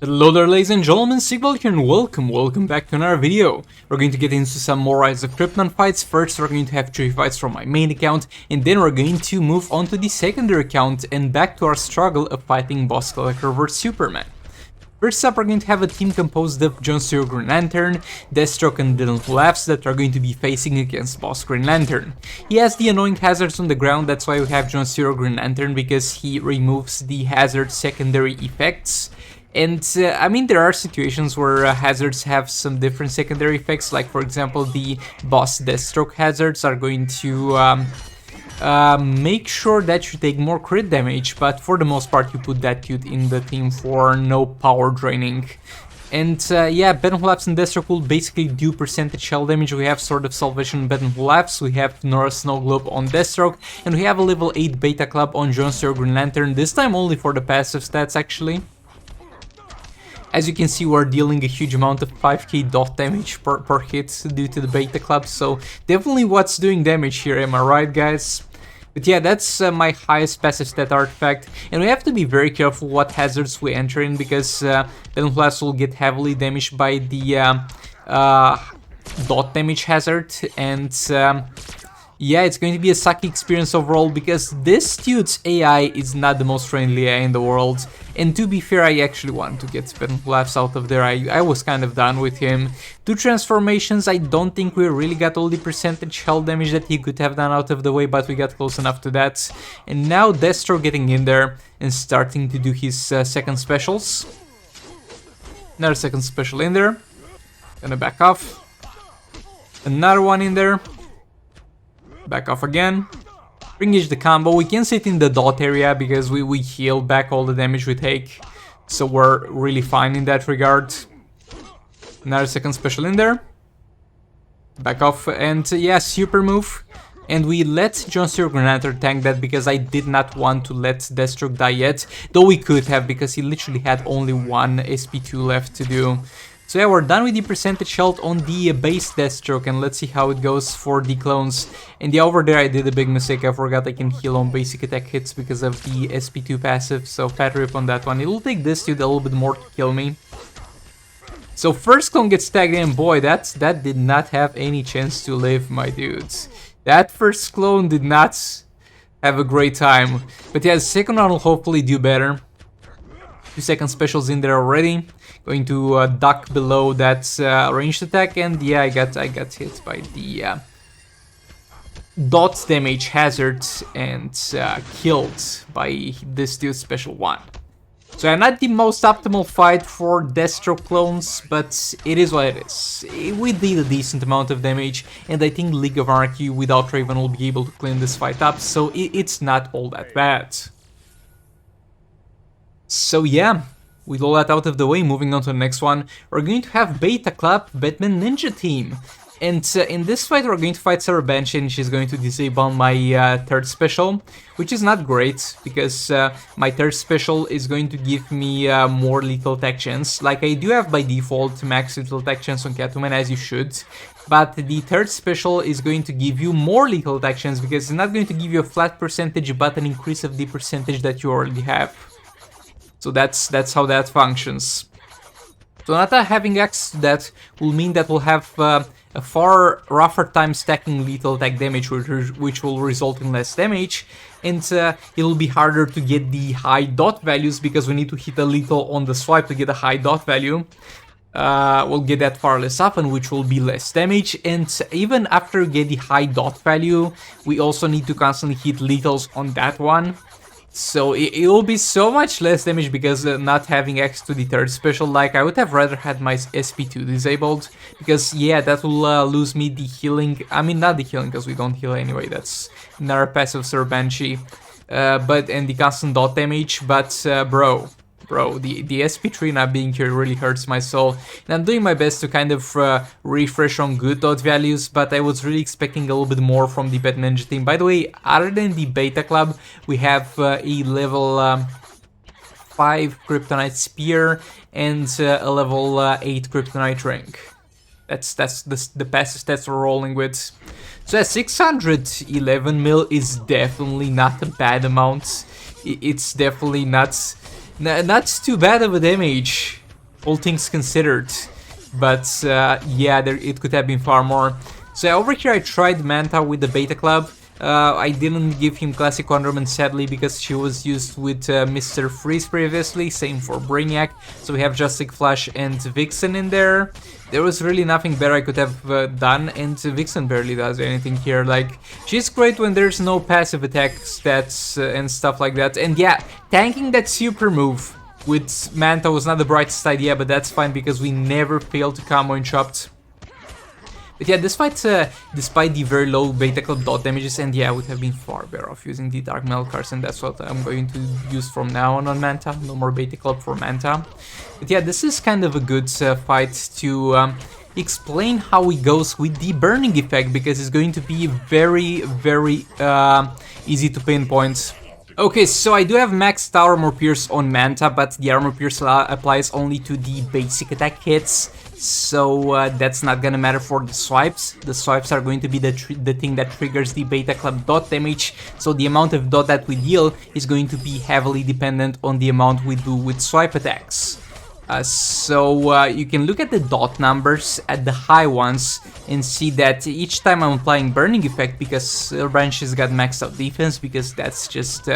Hello there, ladies and gentlemen, Sigval here and welcome back to another video. We're going to get into some more Rise of Krypton fights. First we're going to have 3 fights from my main account, and then we're going to move on to the secondary account and back to our struggle of fighting Boss Collector vs Superman. First up, we're going to have a team composed of John Stewart Green Lantern, Deathstroke and Dylan Laughs that are going to be facing against Boss Green Lantern. He has the annoying hazards on the ground, that's why we have John Stewart Green Lantern, because he removes the hazard secondary effects. And I mean, there are situations where hazards have some different secondary effects, like for example the boss Deathstroke hazards are going to make sure that you take more crit damage, but for the most part you put that dude in the team for no power draining. And yeah, Bedlam Laughs and Deathstroke will basically do percentage shell damage. We have Sword of Salvation on Bedlam Laughs, we have Nora Snow Globe on Deathstroke, and we have a level 8 Beta Club on John Stewart Green Lantern, this time only for the passive stats actually. As you can see, we're dealing a huge amount of 5k dot damage per hit due to the Beta Club, so definitely what's doing damage here, am I right guys? But yeah, that's my highest passive stat artifact, and we have to be very careful what hazards we enter in, because Bedlam Laughs will get heavily damaged by the dot damage hazard, and yeah, it's going to be a sucky experience overall, because this dude's AI is not the most friendly AI in the world. And to be fair, I actually want to get Bedlam Laughs out of there. I was kind of done with him. 2 transformations, I don't think we really got all the percentage health damage that he could have done out of the way, but we got close enough to that. And now Deathstroke getting in there and starting to do his second specials. Another second special in there. Gonna back off. Another one in there. Back off again. Engage the combo. We can sit in the dot area because we heal back all the damage we take. So we're really fine in that regard. Another second special in there. Back off and yeah, super move. And we let John Stewart Green Lantern tank that because I did not want to let Deathstroke die yet. Though we could have, because he literally had only one SP2 left to do. So yeah, we're done with the percentage health on the base Deathstroke, and let's see how it goes for the clones. And yeah, over there I did a big mistake, I forgot I can heal on basic attack hits because of the SP2 passive, so fat rip on that one. It will take this dude a little bit more to kill me. So first clone gets tagged in, boy, that did not have any chance to live, my dudes. That first clone did not have a great time. But yeah, the second one will hopefully do better. 2 second specials in there already. Going to duck below that ranged attack, and yeah, I got hit by the dot damage hazard and killed by this dude's special one. So yeah, not the most optimal fight for Deathstroke clones, but it is what it is. We did a decent amount of damage, and I think League of Anarchy without Raven will be able to clean this fight up, so it's not all that bad. So yeah, with all that out of the way, moving on to the next one, we're going to have Beta Club Batman Ninja Team. And in this fight we're going to fight Sarah Banshee, and she's going to disable my third special, which is not great, because my third special is going to give me more lethal attack chance. Like I do have by default max lethal attack chance on Catwoman, as you should. But the third special is going to give you more lethal attack chance, because it's not going to give you a flat percentage, but an increase of the percentage that you already have. So that's how that functions. So not having access to that will mean that we'll have a far rougher time stacking lethal attack damage, which will result in less damage, and it'll be harder to get the high dot values because we need to hit a lethal on the swipe to get a high dot value. We'll get that far less often, which will be less damage, and even after we get the high dot value, we also need to constantly hit lethals on that one. So it will be so much less damage because not having access to the third special. Like I would have rather had my SP2 disabled, because yeah, that will lose me the healing. I mean, not the healing, because we don't heal anyway, that's another passive Sir Banshee, and the constant dot damage. But bro, the SP3 not being here really hurts my soul, and I'm doing my best to kind of refresh on good dot values, but I was really expecting a little bit more from the Batman Ninja team. By the way, other than the Beta Club, we have a level 5 Kryptonite Spear and a level 8 Kryptonite Ring. That's the passive stats we're rolling with. So yeah, 611 mil is definitely not a bad amount. It's definitely not too bad of a damage. all things considered. But yeah, it could have been far more. So over here I tried Manta with the Beta Club. I didn't give him Classic Wonderman sadly because she was used with Mr. Freeze previously, same for Brainiac. So we have Justice Flash and Vixen in there. There was really nothing better I could have done, and Vixen barely does anything here. Like, she's great when there's no passive attack stats and stuff like that. And yeah, tanking that super move with Manta was not the brightest idea, but that's fine because we never failed to combo and chopped. But yeah, this fight, despite the very low Beta Club dot damages, and yeah, I would have been far better off using the Dark Metal cards, and that's what I'm going to use from now on Manta. No more Beta Club for Manta. But yeah, this is kind of a good fight to explain how it goes with the burning effect, because it's going to be very, very easy to pinpoint. Okay, so I do have maxed armor pierce on Manta, but the armor pierce applies only to the basic attack hits. So that's not gonna matter for the swipes. The swipes are going to be the thing that triggers the Beta Club dot damage. So the amount of dot that we deal is going to be heavily dependent on the amount we do with swipe attacks. So you can look at the dot numbers at the high ones and see that each time I'm applying burning effect, because Banshee got maxed out defense, because that's just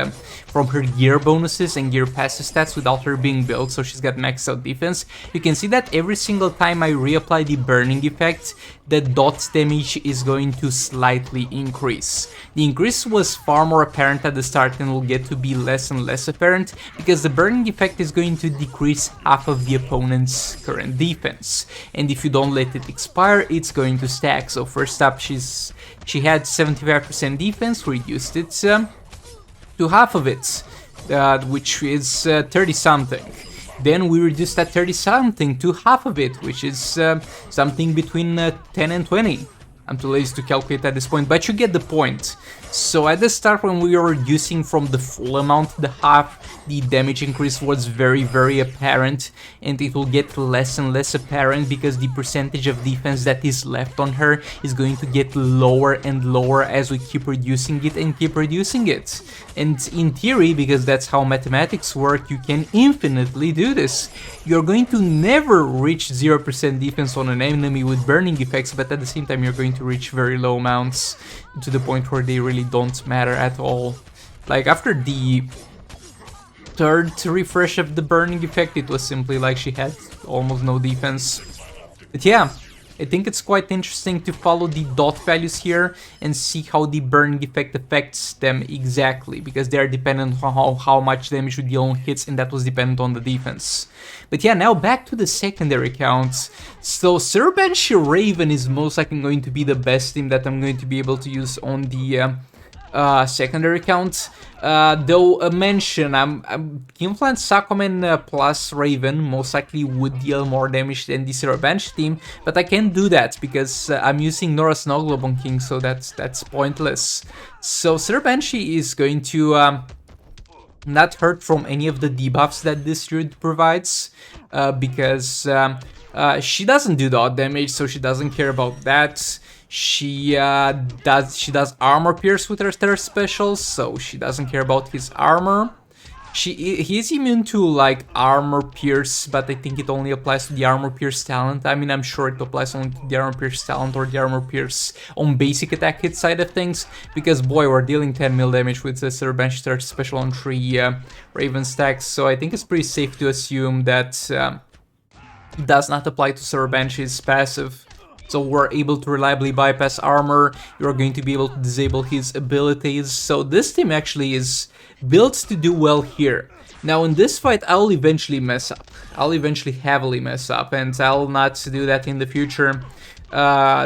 from her gear bonuses and gear passive stats without her being built, so she's got maxed out defense. You can see that every single time I reapply the burning effect, the dot damage is going to slightly increase. The increase was far more apparent at the start and will get to be less and less apparent, because the burning effect is going to decrease half of the opponent's current defense, and if you don't let it expire, it's going to stack. So first up, she had 75% defense, we reduced it to half of it, which is 30 something. Then we reduced that 30 something to half of it, which is something between 10 and 20. I'm too lazy to calculate at this point, but you get the point. So at the start, when we were reducing from the full amount, the half, the damage increase was very, very apparent, and it will get less and less apparent because the percentage of defense that is left on her is going to get lower and lower as we keep reducing it and keep reducing it. And in theory, because that's how mathematics work, you can infinitely do this. You're going to never reach 0% defense on an enemy with burning effects, but at the same time you're going to reach very low amounts to the point where they really don't matter at all. Like after the third refresh of the burning effect, it was simply like she had almost no defense. But yeah, I think it's quite interesting to follow the dot values here and see how the burning effect affects them exactly, because they are dependent on how much damage we deal on hits, and that was dependent on the defense. But yeah, now back to the secondary accounts. So Banshee Raven is most likely going to be the best team that I'm going to be able to use on the secondary account. Though a mention, Kingplant Sakomen plus Raven most likely would deal more damage than the Banshee team, but I can't do that because I'm using Nora Snowglobe on King, so that's pointless. So Banshee is going to not hurt from any of the debuffs that this druid provides, because she doesn't do dot damage, so she doesn't care about that. She does armor pierce with her third special, so she doesn't care about his armor. He is immune to like armor pierce, but I think it only applies to the armor pierce talent. I mean, I'm sure it applies only to the armor pierce talent or the armor pierce on basic attack hit side of things, because boy, we're dealing 10 mil damage with the Banshee third special on 3 Raven stacks, so I think it's pretty safe to assume that it does not apply to Banshee's passive. So we're able to reliably bypass armor, you're going to be able to disable his abilities, so this team actually is built to do well here. Now in this fight I'll eventually mess up, I'll eventually heavily mess up, and I'll not do that in the future.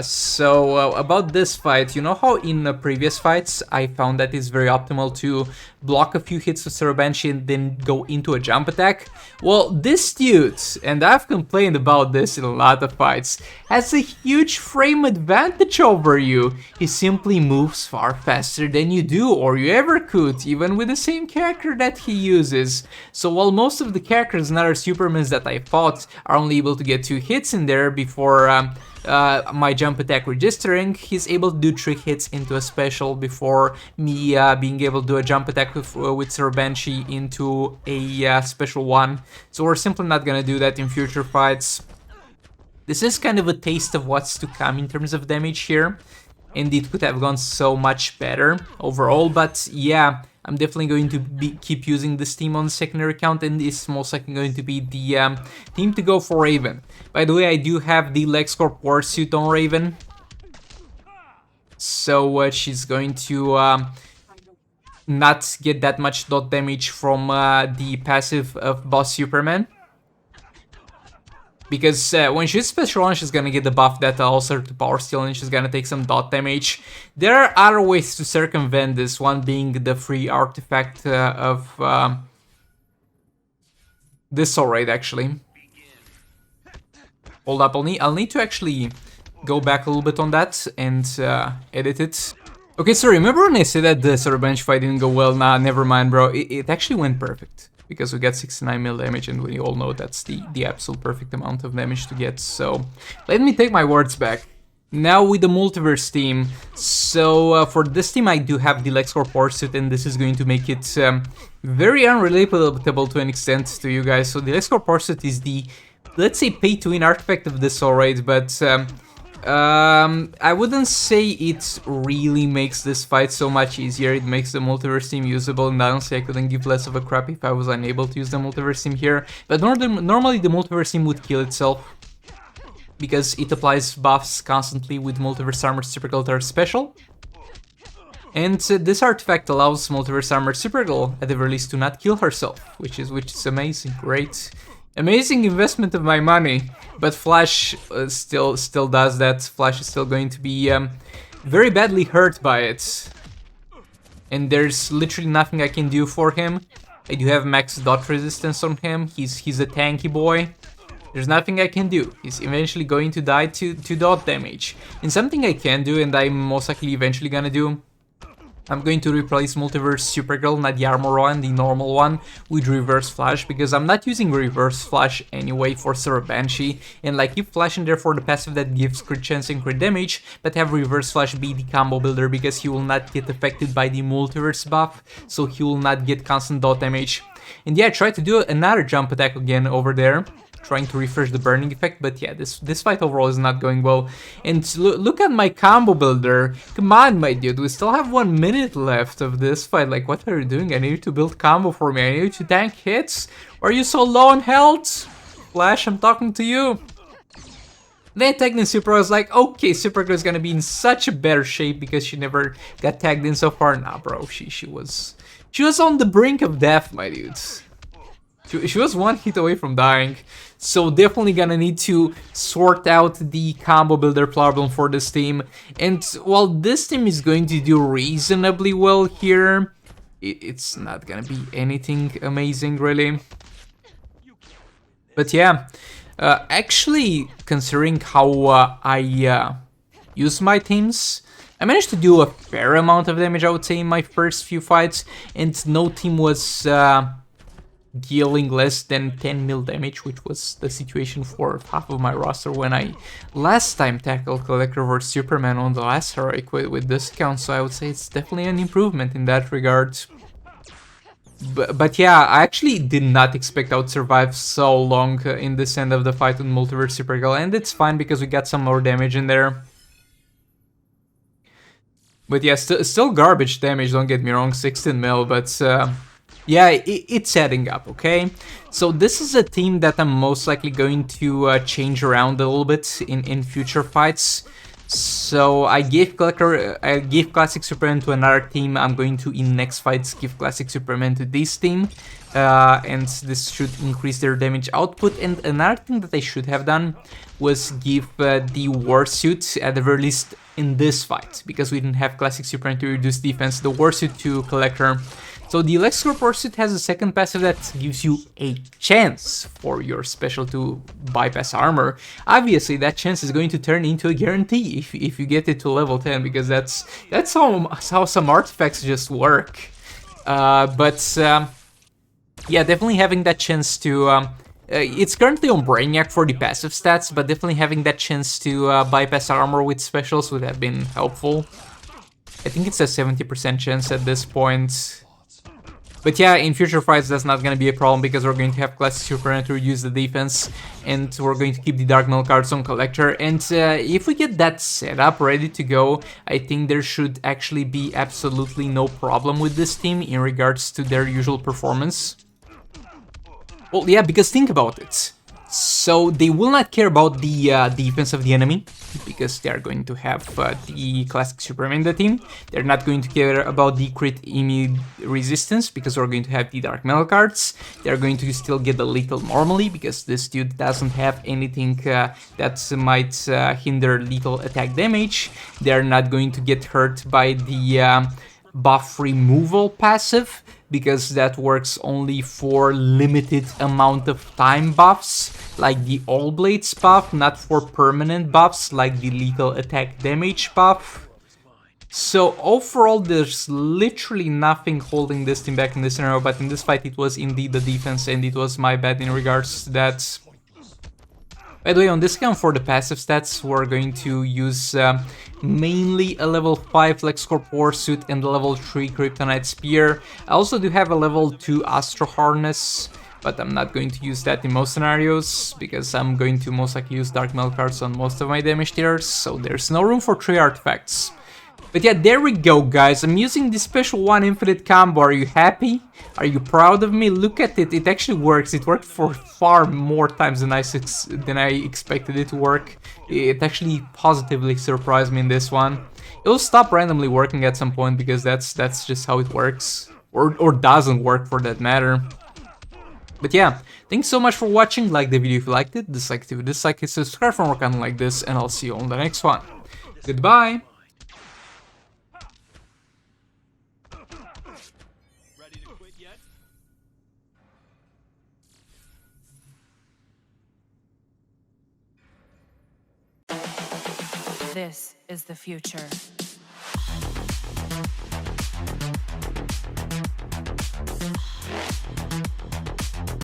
So about this fight, you know how in previous fights I found that it's very optimal to block a few hits with Banshee and then go into a jump attack? Well, this dude, and I've complained about this in a lot of fights, has a huge frame advantage over you. He simply moves far faster than you do, or you ever could, even with the same character that he uses. So while most of the characters and other Supermans that I fought are only able to get 2 hits in there before my jump attack registering, he's able to do trick hits into a special before me being able to do a jump attack with Sir Banshee into a special one. So we're simply not gonna do that in future fights. This is kind of a taste of what's to come in terms of damage here, and it could have gone so much better overall, but yeah, I'm definitely going to keep using this team on the secondary account, and it's most likely going to be the team to go for Raven. By the way, I do have the LexCorp Warsuit on Raven, so she's going to not get that much dot damage from the passive of Boss Superman. Because when she's special on, she's gonna get the buff that allows her to power steal, and she's gonna take some dot damage. There are other ways to circumvent this, one being the free artifact of this Soul Raid, actually. Hold up, I'll need to actually go back a little bit on that and edit it. Okay, so remember when I said that the Sir Bench fight didn't go well? Nah, never mind, bro. It actually went perfect. Because we got 69 mil damage, and we all know that's the absolute perfect amount of damage to get. So let me take my words back. Now with the Multiverse team, so for this team I do have the LexCorp Warsuit, and this is going to make it very unrelatable to an extent to you guys. So the LexCorp Warsuit is the, let's say, pay-to-win artifact of this alright, but I wouldn't say it really makes this fight so much easier. It makes the Multiverse team usable, and honestly I couldn't give less of a crap if I was unable to use the Multiverse team here. But normally the Multiverse team would kill itself, because it applies buffs constantly with Multiverse Armor Supergirl that are special. And this artifact allows Multiverse Armor Supergirl at the very least to not kill herself, which is amazing, great. Amazing investment of my money, but Flash still does that. Flash is still going to be very badly hurt by it. And there's literally nothing I can do for him. I do have max dot resistance on him, he's a tanky boy. There's nothing I can do, he's eventually going to die to dot damage. And something I can do, and I'm most likely eventually gonna do, I'm going to replace Multiverse Supergirl, not the armor one, the normal one, with Reverse Flash, because I'm not using Reverse Flash anyway for Sir Banshee, and I keep Flash in there for the passive that gives crit chance and crit damage, but have Reverse Flash be the combo builder, because he will not get affected by the Multiverse buff, so he will not get constant dot damage. And yeah, I tried to do another jump attack again over there, trying to refresh the burning effect, but yeah, this fight overall is not going well. And look at my combo builder. Come on, my dude, we still have 1 minute left of this fight. Like, what are you doing? I need you to build combo for me. I need you to tank hits. Why are you so low on health? Flash, I'm talking to you. Then tagged in Super, I was like, okay, Supergirl is gonna be in such a better shape because she never got tagged in so far. Nah, bro, she was on the brink of death, my dudes. She was one hit away from dying, so definitely gonna need to sort out the combo builder problem for this team. And while this team is going to do reasonably well here, it's not gonna be anything amazing really. But yeah, actually considering how I use my teams, I managed to do a fair amount of damage, I would say, in my first few fights, and no team was dealing less than 10 mil damage, which was the situation for half of my roster when I last time tackled Collector vs Superman on the last heroic with this count, so I would say it's definitely an improvement in that regard. But yeah, I actually did not expect I would survive so long in this end of the fight with Multiverse Supergirl, and it's fine because we got some more damage in there. But yeah, still garbage damage, don't get me wrong, 16 mil, but yeah, it's adding up, okay? So this is a team that I'm most likely going to change around a little bit in future fights. So I gave Classic Superman to another team. I'm going to, in next fights, give Classic Superman to this team. And this should increase their damage output. And another thing that I should have done was give the Warsuit, at the very least in this fight, because we didn't have Classic Superman to reduce defense, the Warsuit to Collector. So the LexCorp Warsuit has a second passive that gives you a chance for your special to bypass armor. Obviously, that chance is going to turn into a guarantee if you get it to level 10, because that's how some artifacts just work. Yeah, definitely having that chance to It's currently on Brainiac for the passive stats, but definitely having that chance to bypass armor with specials would have been helpful. I think it's a 70% chance at this point. But yeah, in future fights that's not gonna be a problem because we're going to have Classic Superman to reduce the defense, and we're going to keep the Dark Metal cards on Collector. And if we get that setup ready to go, I think there should actually be absolutely no problem with this team in regards to their usual performance. Well, yeah, because think about it. So they will not care about the defense of the enemy, because they are going to have the Classic Superman in the team. They're not going to care about the crit immune resistance, because we're going to have the Dark Metal cards. They're going to still get the lethal normally, because this dude doesn't have anything that might hinder lethal attack damage. They're not going to get hurt by the buff removal passive, because that works only for limited amount of time buffs, like the All Blades buff, not for permanent buffs, like the lethal attack damage buff. So overall, there's literally nothing holding this team back in this scenario, but in this fight it was indeed the defense, and it was my bad in regards to that. By the way, on this account for the passive stats, we're going to use mainly a level 5 LexCorp Warsuit and a level 3 Kryptonite Spear. I also do have a level 2 Astro Harness, but I'm not going to use that in most scenarios, because I'm going to most likely use Dark Metal cards on most of my damage tiers, so there's no room for 3 artifacts. But yeah, there we go, guys. I'm using the special 1 infinite combo. Are you happy? Are you proud of me? Look at it. It actually works. It worked for far more times than I expected it to work. It actually positively surprised me in this one. It will stop randomly working at some point, because that's just how it works. Or doesn't work, for that matter. But yeah, thanks so much for watching. Like the video if you liked it. Dislike it if you dislike it. Subscribe for more content like this. And I'll see you on the next one. Goodbye. This is the future.